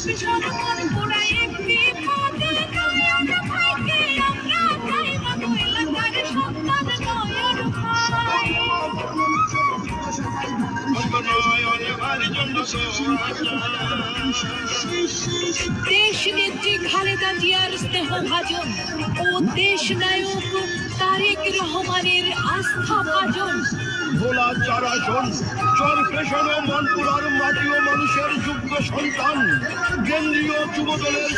সম্মান পুরাই একটি পদে নয়ন ভাইকে আমরা চাই মাগো এলাকার সন্তান নয়ন ভাই। দেশ নেত্রী খালেদা জিয়ার স্নেহভাজন ও দেশ নায়ক তারেক রহমানের আস্থা ভাজন। ভোলা চারাশন চরফেশনে মনপুরার মাটি ও মানুষের যোগ্য সন্তান কেন্দ্রীয় যুবদলের